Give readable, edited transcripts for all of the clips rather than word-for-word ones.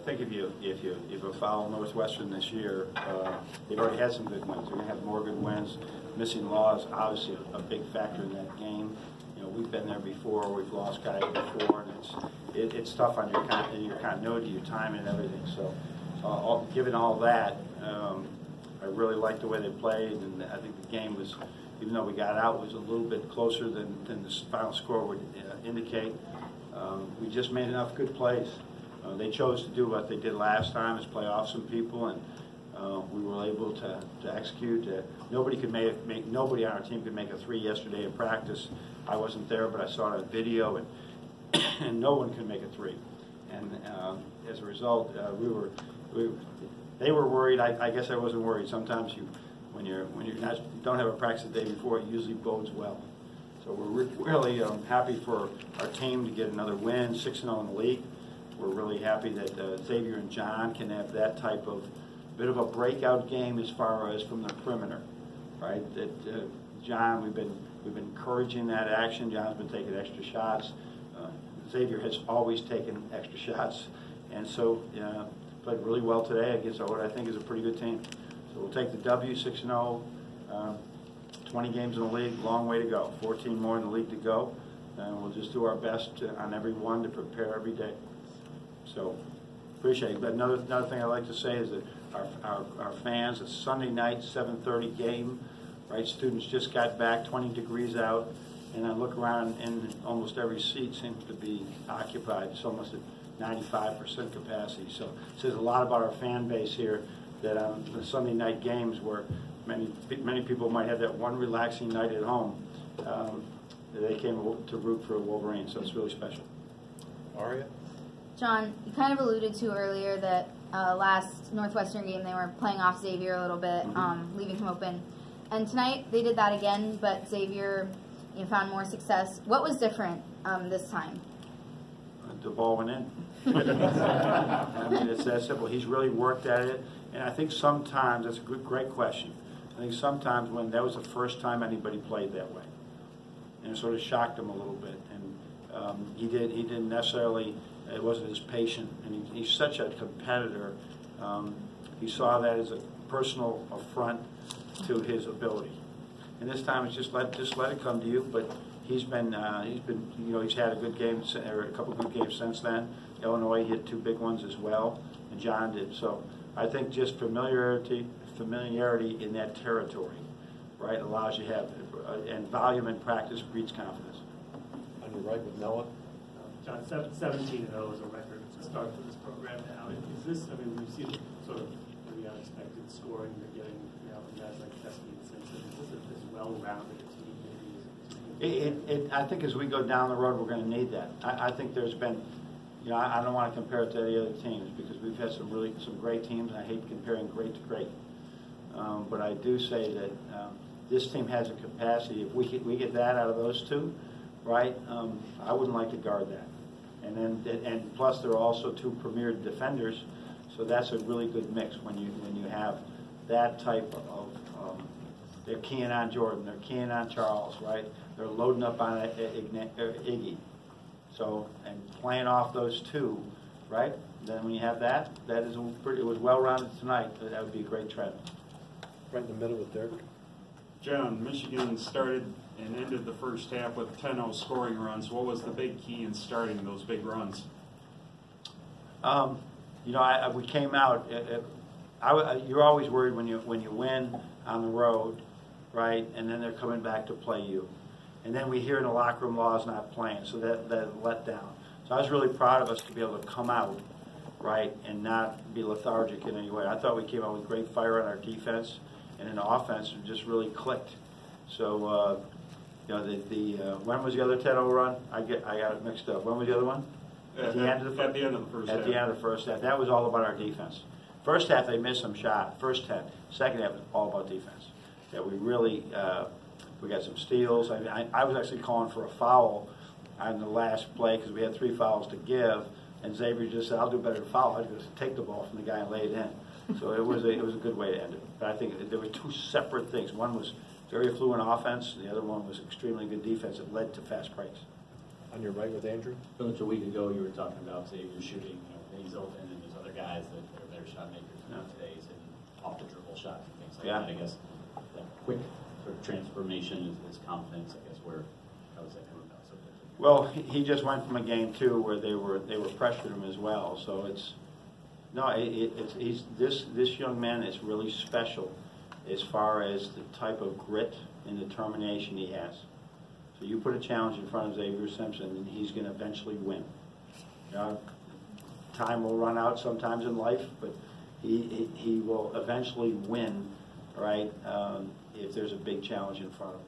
think if you follow Northwestern this year, they've already had some good wins. They're going to have more good wins. Missing Law is obviously a big factor in that game. You know, we've been there before. We've lost guys before, and it's tough on your continuity, your time, and everything. So, given all that, I really like the way they played, and I think the game was, even though we got out, was a little bit closer than the final score would indicate. We just made enough good plays. They chose to do what they did last time, is play off some people, and we were able to execute. Nobody on our team could make a three yesterday in practice. I wasn't there, but I saw it on video, and no one could make a three. And as a result, they were worried. I guess I wasn't worried. Sometimes when you don't have a practice the day before, it usually bodes well. So we're really happy for our team to get another win, 6-0 in the league. We're really happy that Xavier and John can have that type of bit of a breakout game as far as from the perimeter, right? That John, we've been encouraging that action. John's been taking extra shots. Xavier has always taken extra shots, and so played really well today against what I think is a pretty good team. So we'll take the W, 6-0. 20 games in the league, long way to go. 14 more in the league to go, and we'll just do our best on every one to prepare every day. So appreciate it. But another thing I'd like to say is that our fans, it's Sunday night, 7:30 game, right? Students just got back, 20 degrees out, and I look around and almost every seat seems to be occupied. It's almost at 95% capacity. So it says a lot about our fan base here, that on the Sunday night games where many people might have that one relaxing night at home, they came to root for Wolverine, so it's really special. Aria? John, you kind of alluded to earlier that last Northwestern game they were playing off Xavier a little bit, leaving him open. And tonight they did that again, but Xavier found more success. What was different this time? The ball went in. I mean, it's that simple. He's really worked at it, and I think sometimes, that's a great question. I think sometimes when that was the first time anybody played that way, and it sort of shocked him a little bit, and he didn't necessarily, it wasn't as patient, and he's such a competitor. He saw that as a personal affront to his ability, and this time it's just let it come to you. But he's been he's had a good game, or a couple good games since then. Illinois hit 2 big ones as well, and John did. So I think just familiarity in that territory, right, allows you to have, and volume in practice breeds confidence. On your right with Noah. John, 17-0 is a record to start for this program now. Is this, I mean, we've seen sort of maybe unexpected scoring you're getting, guys like Tesky and Simpson. Is this as well-rounded a team maybe? I think as we go down the road, we're going to need that. I think there's been, I don't want to compare it to any other teams because we've had some great teams, and I hate comparing great to great. But I do say that this team has a capacity. If we get that out of those two, right? I wouldn't like to guard that. And plus they're also 2 premier defenders, so that's a really good mix when you have that type of. They're keying on Jordan, they're keying on Charles, right? They're loading up on Iggy. So, and playing off those 2, right? Then when you have that is it was well-rounded tonight. That would be a great trend. Right in the middle with Derek. John, Michigan started and ended the first half with 10-0 scoring runs. What was the big key in starting those big runs? We came out. You're always worried when you win on the road, right? And then they're coming back to play you. And then we hear in the locker room Law's not playing, so that let down. So I was really proud of us to be able to come out, right, and not be lethargic in any way. I thought we came out with great fire on our defense, and in the offense it just really clicked. So, when was the other 10-0 run? I got it mixed up. When was the other one? At the end of the first half. At the end of the first half. That was all about our defense. First half they missed some shots. First half. Second half was all about defense. That we really we got some steals. I was actually calling for a foul on the last play because we had 3 fouls to give, and Xavier just said, "I'll do better than foul. I'll just take the ball from the guy and lay it in." So it was a good way to end it. But I think there were 2 separate things. One was very fluent offense. The other one was extremely good defense that led to fast breaks. On your right with Andrew. Coach, a week ago you were talking about Xavier shooting, he's open and there's other shots and things like Yeah. that. I guess that quick sort of transformation is confidence. I guess how does that come about? So Well, he just went from a game too where they were pressuring him as well. So this young man is really special as far as the type of grit and determination he has. So you put a challenge in front of Xavier Simpson, and he's going to eventually win. You know, time will run out sometimes in life, but he will eventually win, right? If there's a big challenge in front of him.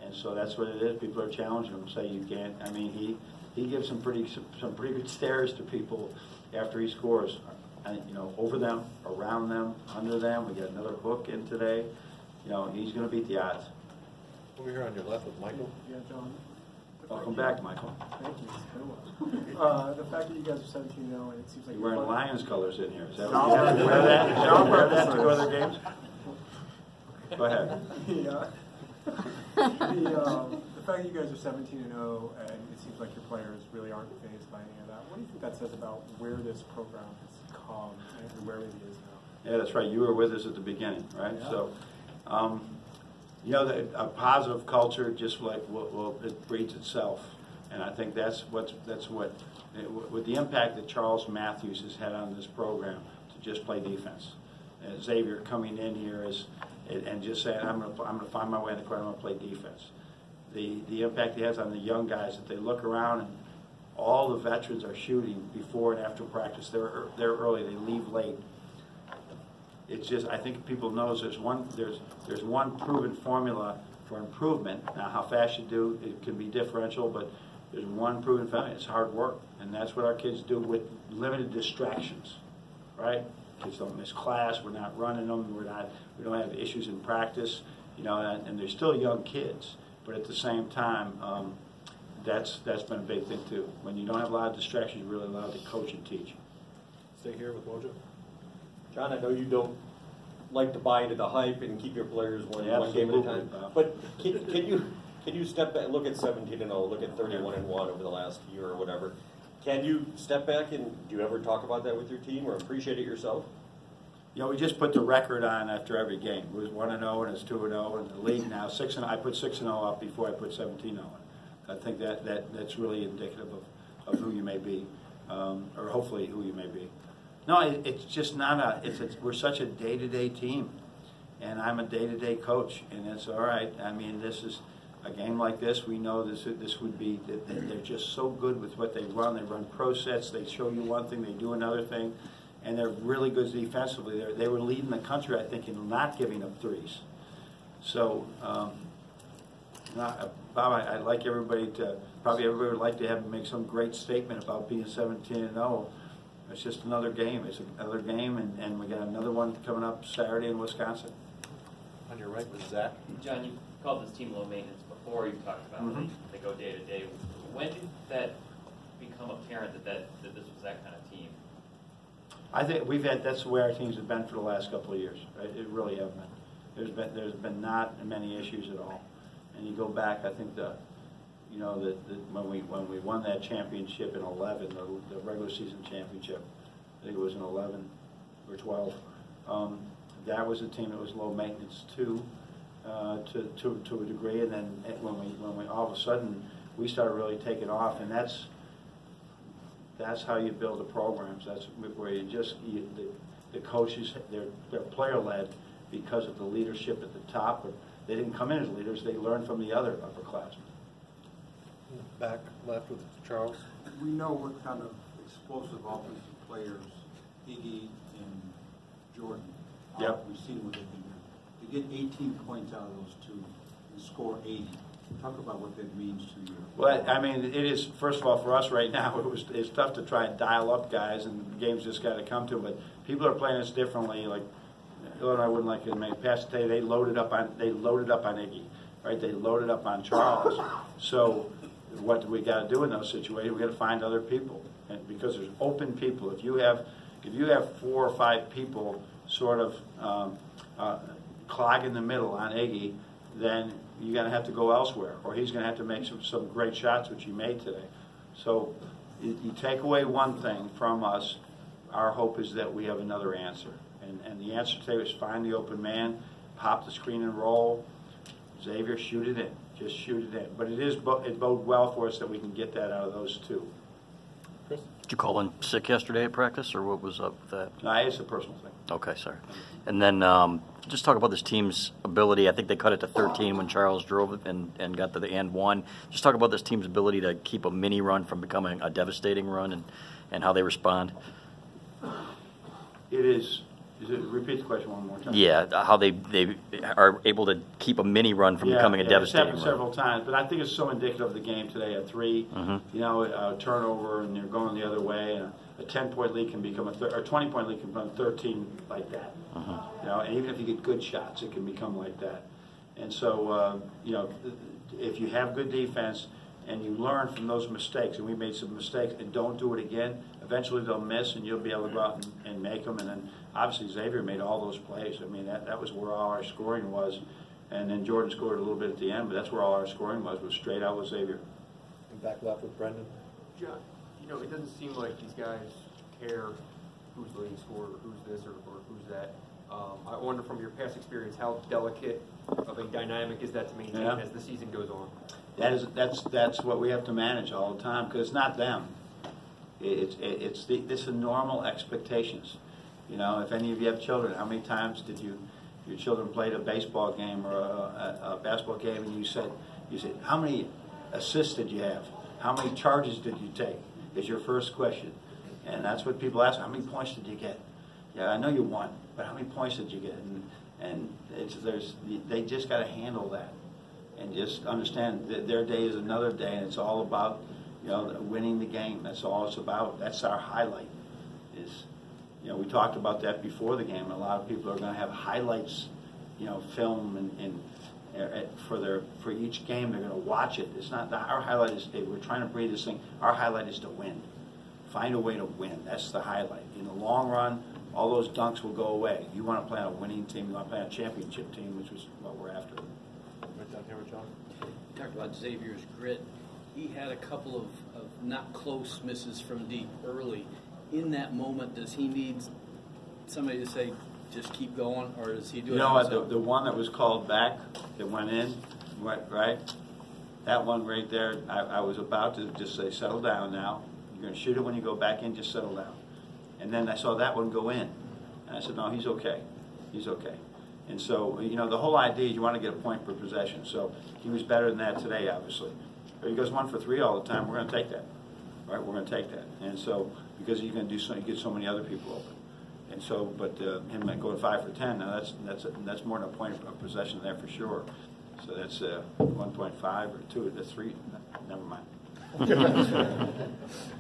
And so that's what it is. People are challenging him, say you can't. I mean, he gives some pretty good stares to people after he scores. You know, over them, around them, under them. We got another hook in today. You know, he's going to beat the odds. Over here on your left with Michael. Yeah, John. Welcome back, Michael. Thank you. It's been a while. The fact that you guys are 17-0 and it seems like You're wearing Lions colors in here. Is that No. what you have to wear that? Is that wear that to go to their games? Go ahead. The fact that you guys are 17-0 and it seems like your players really aren't fazed by any of that. What do you think that says about where this program has come and where it is now? Yeah, that's right. You were with us at the beginning, right? Yeah. So, you know, a positive culture just like it breeds itself, and I think that's what with the impact that Charles Matthews has had on this program to just play defense. And Xavier coming in here and just saying, I'm going to find my way in the corner. I'm going to play defense. The impact he has on the young guys, that they look around and all the veterans are shooting before and after practice. They're early. They leave late. It's just, I think people knows there's one proven formula for improvement. Now, how fast you do it can be differential, but there's one proven formula. It's hard work, and that's what our kids do with limited distractions, right? Kids don't miss class. We're not running them. We don't have issues in practice, you know. And they're still young kids, but at the same time, that's been a big thing too. When you don't have a lot of distractions, you're really allowed to coach and teach. Stay here with Mojo. John, I know you don't like to buy into the hype and keep your players one game at a time, but can you step back, look at 17-0, look at 31-1 over the last year or whatever. Can you step back and do you ever talk about that with your team or appreciate it yourself? You know, we just put the record on after every game. It was 1-0 and it's 2-0, and the league now 6-0. I put 6-0 up before I put 17-0 on. I think that's really indicative of who you may be, or hopefully who you may be. No, it's just not we're such a day-to-day team, and I'm a day-to-day coach, and it's all right. I mean, this is a game like this. We know this would be. They're just so good with what they run. They run pro sets. They show you one thing, they do another thing, and they're really good defensively. They were leading the country, I think, in not giving up threes. So, Bob, I'd like everybody would like to have make some great statement about being 17-0. It's just another game. It's another game, and we got another one coming up Saturday in Wisconsin. On your right with Zach. John, you called this team low maintenance before. You talked about they go day to day. When did that become apparent that this was that kind of team? I think that's the way our teams have been for the last couple of years. Right? It really have been. There's been not many issues at all. And you go back, I think when we won that championship in 11, the regular season championship, I think it was in 11 or 12. That was a team that was low maintenance too, to a degree. And then when we all of a sudden we started really taking off, and that's how you build the programs. That's where the coaches they're player led because of the leadership at the top. But they didn't come in as leaders; they learned from the other upperclassmen. Back left with Charles. We know what kind of explosive offensive players Iggy and Jordan are. Yep. We've seen what they can do. To get 18 points out of those two and score 80, talk about what that means to you. Well, I mean, it is, first of all, for us right now, it's tough to try and dial up guys, and the game's just got to come to them. But people are playing us differently. Like, Illinois wouldn't like to make pass today. They loaded up on Iggy, right? They loaded up on Charles. So what do we got to do in those situations? We got to find other people, and because there's open people. If you have 4 or 5 people sort of clogging the middle on Iggy, then you're going to have to go elsewhere, or he's going to have to make some great shots, which he made today. So you take away one thing from us, our hope is that we have another answer. And the answer today was find the open man, pop the screen and roll. Xavier, shoot it in. Just shoot it in. But it bode well for us that we can get that out of those two. Chris? Did you call in sick yesterday at practice, or what was up with that? No, it's a personal thing. Okay, sorry. And then just talk about this team's ability. I think they cut it to 13 when Charles drove it and got to the and one. Just talk about this team's ability to keep a mini run from becoming a devastating run and how they respond. It is. Repeat the question one more time. Yeah, how they are able to keep a mini run from becoming a devastating run. It's happened several times, but I think it's so indicative of the game today. A 3, a turnover, and you're going the other way. And a 10-point lead can become or 20-point lead can become 13 like that. And even if you get good shots, it can become like that. And so, if you have good defense and you learn from those mistakes, and we made some mistakes, and don't do it again, eventually they'll miss, and you'll be able to go out and make them. And then, obviously, Xavier made all those plays. I mean, that was where all our scoring was. And then Jordan scored a little bit at the end, but that's where all our scoring was straight out with Xavier. And back left with Brendan. John, it doesn't seem like these guys care who's the leading scorer, or who's this, or who's that. I wonder from your past experience, how delicate of a dynamic is that to maintain as the season goes on? That's what we have to manage all the time, because it's not them. It's the normal expectations. If any of you have children, how many times did your children played a baseball game or a basketball game, and you said, how many assists did you have? How many charges did you take? Is your first question. And that's what people ask, how many points did you get? Yeah, I know you won, but how many points did you get? And they just got to handle that and just understand that their day is another day, and it's all about winning the game. That's all it's about. That's our highlight. We talked about that before the game. And a lot of people are going to have highlights, film and for each game they're going to watch it. It's not our highlight is we're trying to breathe this thing. Our highlight is to win. Find a way to win. That's the highlight. In the long run, all those dunks will go away. You want to play on a winning team. You want to play on a championship team, which is what we're after. Right down here with John. You talked about Xavier's grit. He had a couple of not close misses from deep early. In that moment, does he need somebody to say, just keep going, or does he do it himself? The one that was called back that went in, right? That one right there, I was about to just say, settle down now. You're going to shoot it when you go back in, just settle down. And then I saw that one go in. And I said, no, he's okay. He's okay. And so, the whole idea is you want to get a point per possession. So he was better than that today, obviously. But he goes 1 for 3 all the time. We're going to take that. Right? We're going to take that. And so, because he's going to you get so many other people open. And so, but him going 5 for 10, now that's more than a point of possession there for sure. So that's 1.5 or 2, that's 3. Never mind.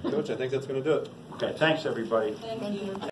Coach, I think that's going to do it. Okay, thanks everybody. Thank you.